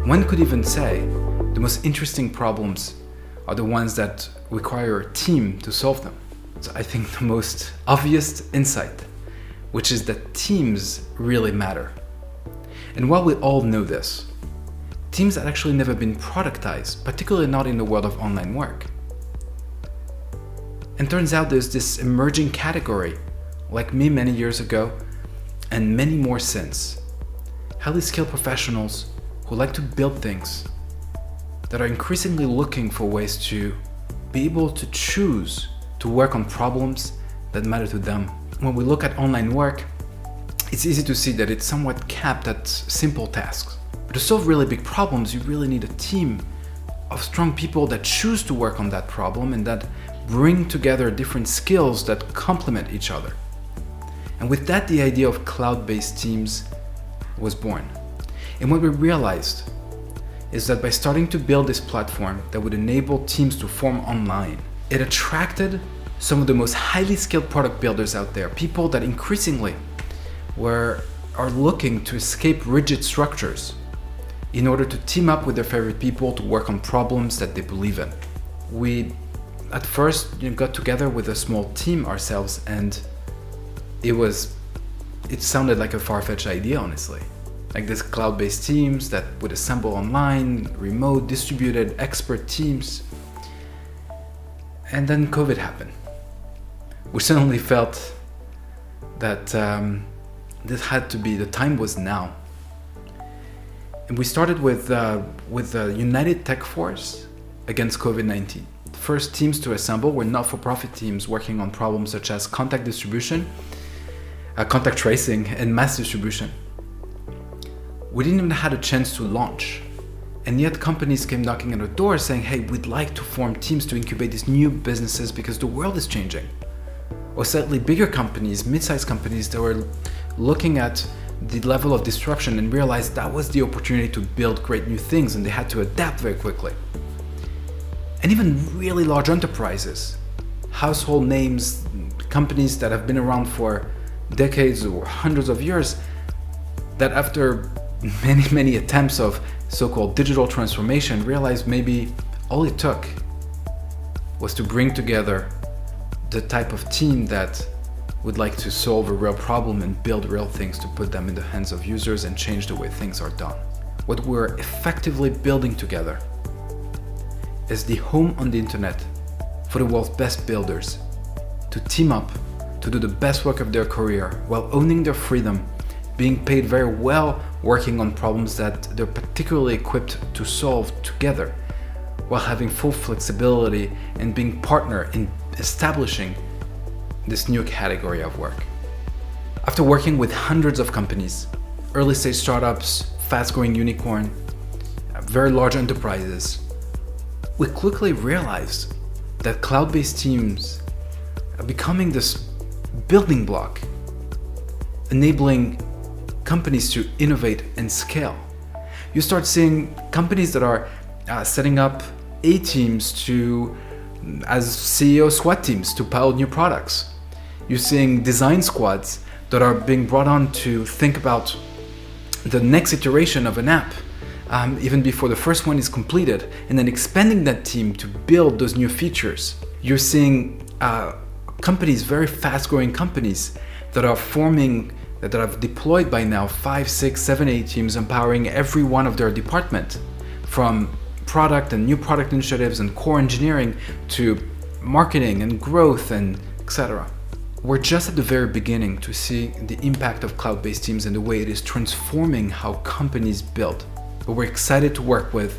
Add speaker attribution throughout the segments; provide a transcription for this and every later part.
Speaker 1: One could even say the most interesting problems are the ones that require a team to solve them. So I think the most obvious insight, which is that teams really matter. And while we all know this, teams had actually never been productized, particularly not in the world of online work. And turns out there's this emerging category, like me many years ago, and many more since. Highly skilled professionals who like to build things, that are increasingly looking for ways to be able to choose to work on problems that matter to them. When we look at online work, it's easy to see that it's somewhat capped at simple tasks. But to solve really big problems, you really need a team of strong people that choose to work on that problem and that bring together different skills that complement each other. And with that, the idea of cloud-based teams was born. And what we realized is that by starting to build this platform that would enable teams to form online, it attracted some of the most highly skilled product builders out there, people that increasingly are looking to escape rigid structures in order to team up with their favorite people to work on problems that they believe in. We at first got together with a small team ourselves, and it sounded like a far-fetched idea, honestly. Like this cloud-based teams that would assemble online, remote, distributed, expert teams. And then COVID happened. We suddenly felt that this had to be, the time was now. And we started with a united tech force against COVID-19. The first teams to assemble were not-for-profit teams working on problems such as contact distribution, contact tracing, and mass distribution. We didn't even have a chance to launch. And yet companies came knocking on our door saying, hey, we'd like to form teams to incubate these new businesses because the world is changing. Or slightly bigger companies, mid-sized companies that were looking at the level of disruption and realized that was the opportunity to build great new things, and they had to adapt very quickly. And even really large enterprises, household names, companies that have been around for decades or hundreds of years, that after many attempts of so-called digital transformation realized maybe all it took was to bring together the type of team that would like to solve a real problem and build real things to put them in the hands of users and change the way things are done. What we're effectively building together is the home on the internet for the world's best builders to team up to do the best work of their career while owning their freedom, being paid very well, working on problems that they're particularly equipped to solve together, while having full flexibility and being partner in establishing this new category of work. After working with hundreds of companies, early stage startups, fast-growing unicorn, very large enterprises, we quickly realized that cloud-based teams are becoming this building block, enabling companies to innovate and scale. You start seeing companies that are setting up A.Teams as CEO SWAT teams to pilot new products. You're seeing design squads that are being brought on to think about the next iteration of an app, even before the first one is completed, and then expanding that team to build those new features. You're seeing companies, very fast-growing companies that are forming, that have deployed by now 5, 6, 7, 8 teams, empowering every one of their department, from product and new product initiatives and core engineering to marketing and growth and etc. We're just at the very beginning to see the impact of cloud-based teams and the way it is transforming how companies build. But we're excited to work with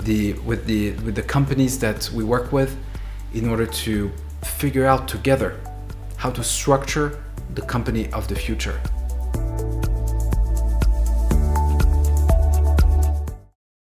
Speaker 1: the companies that we work with in order to figure out together how to structure the company of the future.